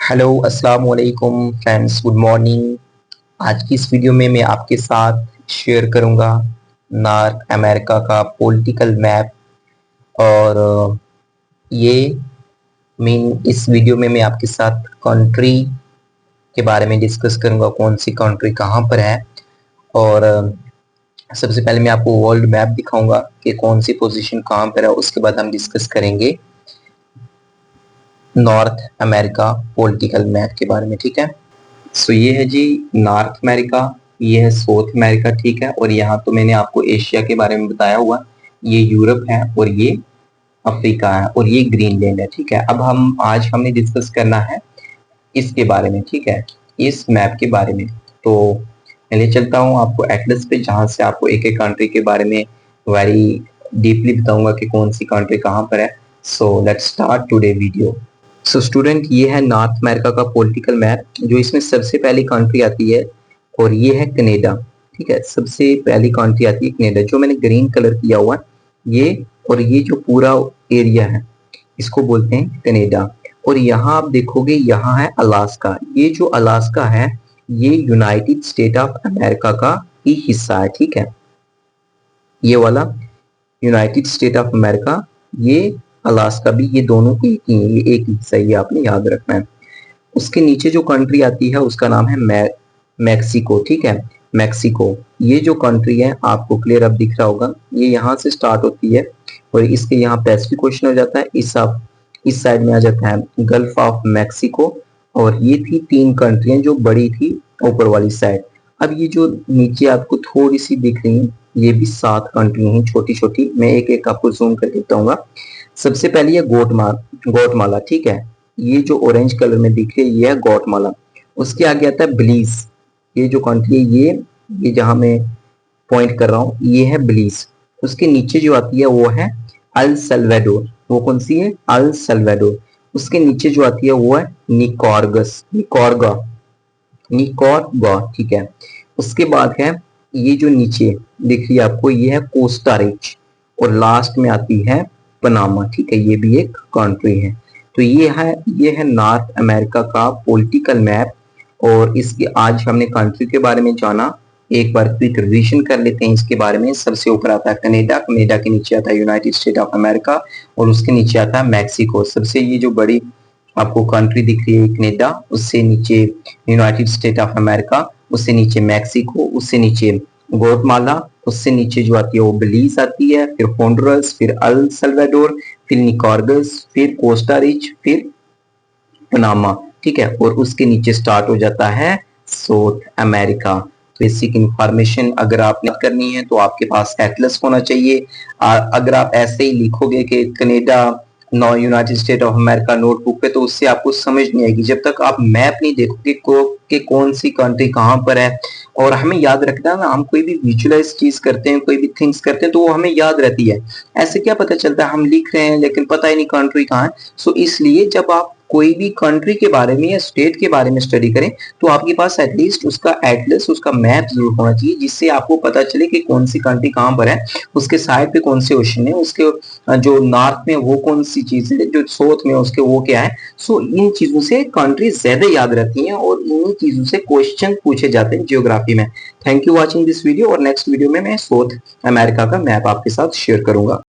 Hello अस्सलाम वालेकुम friends, good morning. आज की इस वीडियो में मैं आपके साथ शेयर करूंगा नॉर्थ अमेरिका का पॉलिटिकल मैप। और ये मेन इस वीडियो में मैं आपके साथ कंट्री के बारे में डिस्कस करूंगा, कौन सी कंट्री कहाँ पर है। और सबसे पहले मैं आपको वर्ल्ड मैप दिखाऊंगा कि कौन सी पोजीशन कहाँ पर है। उसके बाद हम डिस्कस करेंगे नॉर्थ अमेरिका पॉलिटिकल मैप के बारे में, ठीक है। सो ये है जी नॉर्थ अमेरिका, ये है साउथ अमेरिका, ठीक है। और यहाँ तो मैंने आपको एशिया के बारे में बताया हुआ, ये यूरोप है और ये अफ्रीका है और ये ग्रीनलैंड है, ठीक है। अब आज हमने डिस्कस करना है इसके बारे में, ठीक है, इस मैप के बारे में। तो मैं ले चलता हूँ आपको एटलस पे, जहाँ से आपको एक एक कंट्री के बारे में वेरी डीपली बताऊंगा कि कौन सी कंट्री कहाँ पर है। So let's start today video. So student, ये है नॉर्थ अमेरिका का पॉलिटिकल मैप। जो इसमें सबसे पहली कंट्री आती है और ये है कनाडा, ठीक है। सबसे पहली कंट्री आती है कनाडा, जो मैंने ग्रीन कलर किया हुआ है ये। और ये जो पूरा एरिया है इसको बोलते हैं कनाडा। और यहाँ आप देखोगे, यहाँ है अलास्का। ये जो अलास्का है ये यूनाइटेड स्टेट ऑफ अमेरिका का ही हिस्सा है, ठीक है। ये वाला यूनाइटेड स्टेट ऑफ अमेरिका, ये अलास्का भी, ये दोनों एक ही है, ये एक हिस्सा ही आपने याद रखना है। उसके नीचे जो कंट्री आती है उसका नाम है मैक्सिको, ठीक है। मैक्सिको, ये जो कंट्री है आपको क्लियर अब दिख रहा होगा, ये यहाँ से स्टार्ट होती है और इसके यहाँ पैसिफिक ओशन हो जाता है। इस साइड में आ जाता है गल्फ ऑफ मैक्सिको। और ये थी तीन कंट्रियां जो बड़ी थी ऊपर वाली साइड। अब ये जो नीचे आपको थोड़ी सी दिख रही है, ये भी 7 कंट्री हैं छोटी छोटी। मैं एक एक आपको जूम करके बताऊंगा। सबसे पहले है गोटमाला, ठीक है। ये जो ऑरेंज कलर में दिख रही है ये है गोटमाला। उसके आगे आता है बिलीज। ये जो कंट्री है ये जहां मैं पॉइंट कर रहा हूँ ये है बिलीज। उसके नीचे जो आती है वो है अल सल्वाडोर। वो कौन सी है? El Salvador. उसके नीचे जो आती है वो है निकोरगा, ठीक है। उसके बाद है ये जो नीचे दिख रही है आपको, ये है कोस्टा रिच। और लास्ट में आती है पनामा, ठीक है। ये भी एक कंट्री है। तो ये है नॉर्थ अमेरिका का पॉलिटिकल मैप। और इसके आज हमने कंट्री के बारे में जाना। एक बार क्विक रिवीजन कर लेते हैं इसके बारे में। सबसे ऊपर आता है कनाडा, कनाडा के नीचे आता है यूनाइटेड स्टेट ऑफ अमेरिका और उसके नीचे आता है मैक्सिको। सबसे ये जो बड़ी आपको कंट्री दिख रही है कनाडा, उससे नीचे यूनाइटेड स्टेट ऑफ अमेरिका, उससे नीचे मैक्सिको, उससे नीचे ग्वाटेमाला, उससे नीचे जो आती है वो बेलीज आती है, फिर होंडुरस, फिर अल सल्वाडोर, फिर निकारागुआ, फिर कोस्टा रिच, फिर पनामा, ठीक है। और उसके नीचे स्टार्ट हो जाता है साउथ अमेरिका। बेसिक इंफॉर्मेशन अगर आपने करनी है तो आपके पास एटलस होना चाहिए। अगर आप ऐसे ही लिखोगे कि Canada now United state of America notebook पे, तो उससे आपको समझ नहीं आएगी जब तक आप मैप नहीं देखोगे कि कौन सी कंट्री कहाँ पर है। और हमें याद रखना है ना, हम कोई भी विजुअलाइज चीज करते हैं, कोई भी थिंग्स करते हैं तो वो हमें याद रहती है। ऐसे क्या पता चलता है हम लिख रहे हैं लेकिन पता ही नहीं कंट्री कहाँ है। सो इसलिए जब आप कोई भी कंट्री के बारे में या स्टेट के बारे में स्टडी करें तो आपके पास एटलीस्ट उसका एटलस, उसका मैप जरूर होना चाहिए, जिससे आपको पता चले कि कौन सी कंट्री कहाँ पर है, उसके साइड पे कौन से ओशन है, उसके जो नॉर्थ में वो कौन सी चीज है, जो साउथ में उसके वो क्या है। सो इन चीजों से कंट्री ज्यादा याद रहती हैं और इन चीजों से क्वेश्चन पूछे जाते हैं जियोग्राफी में। Thank you watching this video. और नेक्स्ट वीडियो में मैं साउथ अमेरिका का मैप आपके साथ शेयर करूंगा।